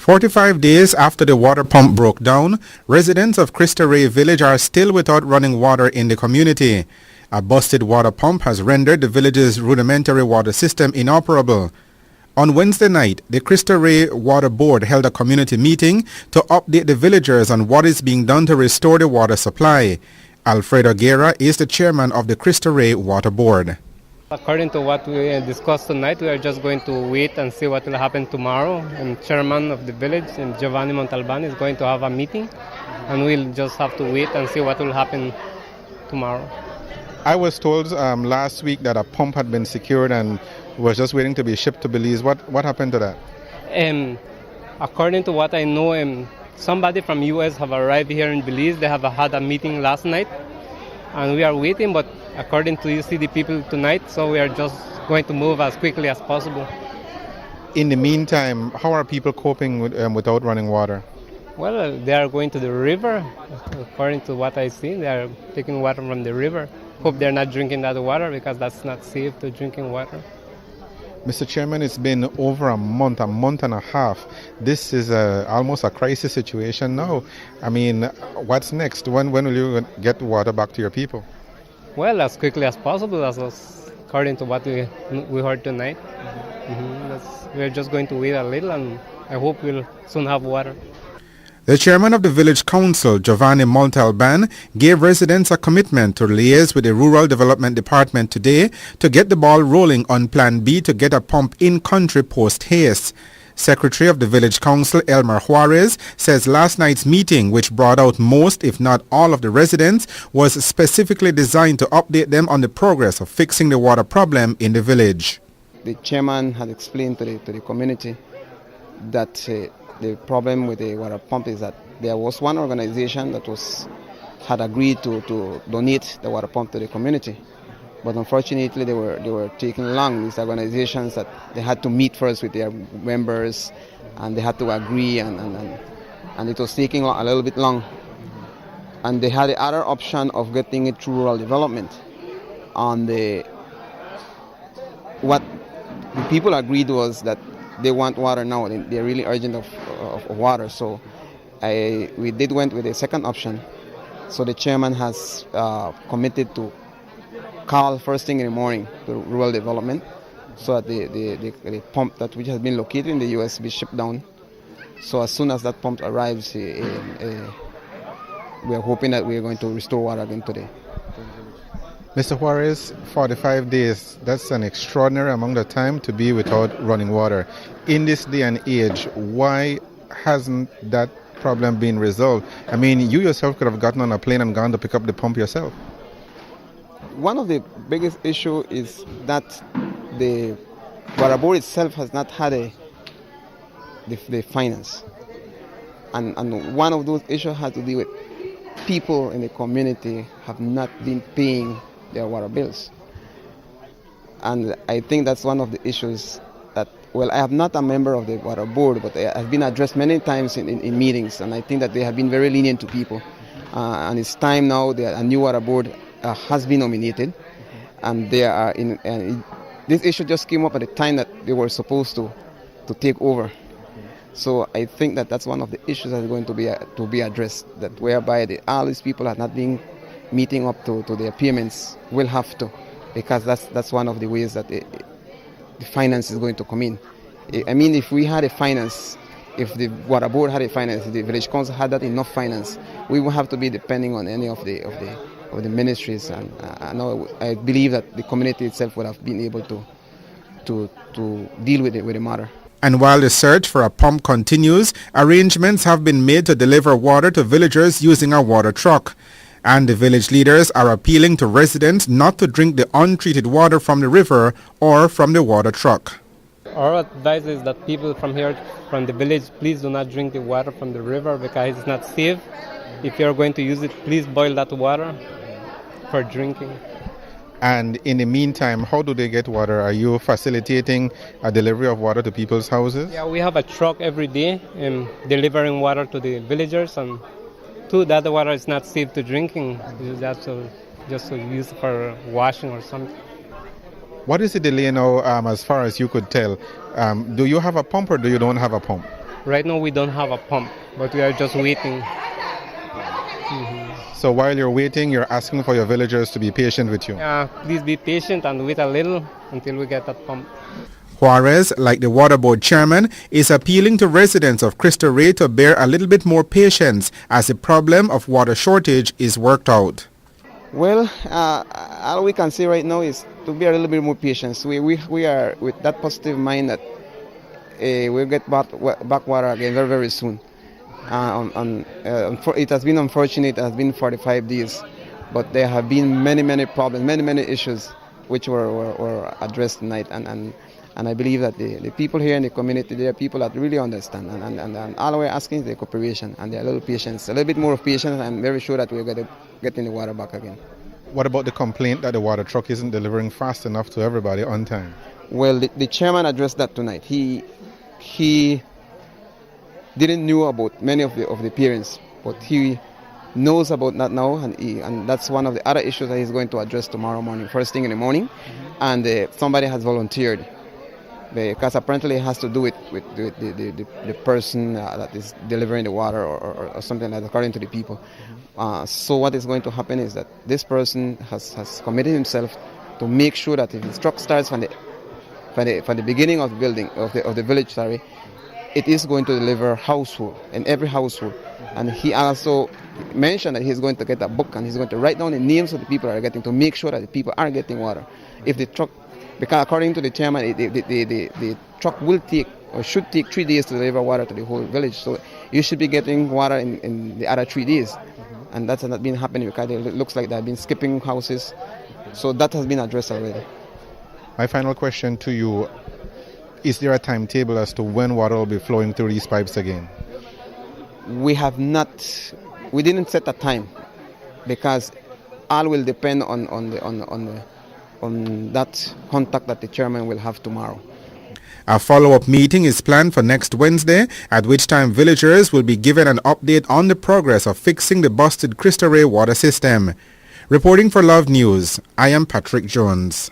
45 days after the water pump broke down, residents of Cristo village are still without running water in the community. A busted water pump has rendered the village's rudimentary water system inoperable. On Wednesday night, the Cristo Water Board held a community meeting to update the villagers on what is being done to restore the water supply. Alfredo Guerra is the chairman of the Cristo Water Board. According to what we discussed tonight, we are just going to wait and see what will happen tomorrow. And chairman of the village, Giovanni Montalban, is going to have a meeting, and we'll just have to wait and see what will happen tomorrow. I was told last week that a pump had been secured and was just waiting to be shipped to Belize. What happened to that? According to what I know, somebody from U.S. have arrived here in Belize. They have had a meeting last night, and we are waiting, but according to you see the people tonight, so we are just going to move as quickly as possible. In the meantime, how are people coping without running water? Well, they are going to the river. According to what I see, they are taking water from the river. Hope they're not drinking that water because that's not safe to drinking water. Mr. Chairman, it's been over a month and a half. This is almost a crisis situation now. I mean, what's next? When will you get water back to your people? Well, as quickly as possible, according to what we heard tonight. We're just going to wait a little, and I hope we'll soon have water. The chairman of the village council, Giovanni Montalban, gave residents a commitment to liaise with the Rural Development Department today to get the ball rolling on Plan B to get a pump in country post haste. Secretary of the Village Council, Elmer Juarez, says last night's meeting, which brought out most, if not all, of the residents, was specifically designed to update them on the progress of fixing the water problem in the village. The chairman had explained to the community that the problem with the water pump is that there was one organization that had agreed to donate the water pump to the community. But unfortunately, they were taking long. These organizations that they had to meet first with their members, and they had to agree, and it was taking a little bit long. And they had the other option of getting it through rural development. What the people agreed was that they want water now. They're really urgent of water. So we went with the second option. So the chairman has committed to call first thing in the morning to rural development so that the pump which has been located in the U.S. be shipped down. So as soon as that pump arrives, we are hoping that we are going to restore water again today. Mr. Juarez, 45 days, that's an extraordinary amount of time to be without running water. In this day and age, why hasn't that problem been resolved? I mean, you yourself could have gotten on a plane and gone to pick up the pump yourself. One of the biggest issues is that the water board itself has not had the finance. And one of those issues has to do with people in the community have not been paying their water bills. And I think that's one of the issues that, well, I am not a member of the water board, but it has been addressed many times in meetings, and I think that they have been very lenient to people. And it's time now that a new water board has been nominated, and they are this issue just came up at the time that they were supposed to take over. So I think that that's one of the issues that is going to be addressed, that whereby all these people are not being meeting up to their payments will have to, because that's one of the ways that the finance is going to come in. I mean, if we had a finance, if the water board had a finance, if the village council had that enough finance, we would have to be depending on any of the ministries, and I believe that the community itself would have been able to deal with the matter. And while the search for a pump continues, arrangements have been made to deliver water to villagers using a water truck. And the village leaders are appealing to residents not to drink the untreated water from the river or from the water truck. Our advice is that people from here, from the village, please do not drink the water from the river because it's not safe. If you're going to use it, please boil that water for drinking. And in the meantime, how do they get water? Are you facilitating a delivery of water to people's houses? Yeah, we have a truck every day delivering water to the villagers, and that the water is not safe to drinking. That's just to use for washing or something. What is the delay now, as far as you could tell? Do you have a pump or do you don't have a pump? Right now we don't have a pump, but we are just waiting. So while you're waiting, you're asking for your villagers to be patient with you. Please be patient and wait a little until we get that pump. Juarez, like the water board chairman, is appealing to residents of Cristo Rey to bear a little bit more patience as the problem of water shortage is worked out. Well, all we can say right now is to be a little bit more patient. We are with that positive mind that we'll get back water again very, very soon. It has been unfortunate, it has been 45 days, but there have been many problems, many issues which were addressed tonight. And I believe that the people here in the community, they are people that really understand. And all we're asking is the cooperation and a little patience, a little bit more of patience. I'm very sure that we're going to get the water back again. What about the complaint that the water truck isn't delivering fast enough to everybody on time? Well, the chairman addressed that tonight. He didn't know about many of the parents, but he knows about that now, and that's one of the other issues that he's going to address tomorrow morning, first thing in the morning. And somebody has volunteered, because apparently it has to do with the person that is delivering the water or something like that, according to the people. So what is going to happen is that this person has committed himself to make sure that if the truck starts from the beginning of the building of the village, it is going to deliver in every household. And he also mentioned that he's going to get a book and he's going to write down the names of the people that are getting, to make sure that the people are getting water. If the truck, because according to the chairman, the truck will take or should take 3 days to deliver water to the whole village. So you should be getting water in the other 3 days. And that's not been happening because it looks like they've been skipping houses. So that has been addressed already. My final question to you, is there a timetable as to when water will be flowing through these pipes again? We didn't set a time, because all will depend on that contact that the chairman will have tomorrow. A follow-up meeting is planned for next Wednesday, at which time villagers will be given an update on the progress of fixing the busted Cristo Rey water system. Reporting for Love News, I am Patrick Jones.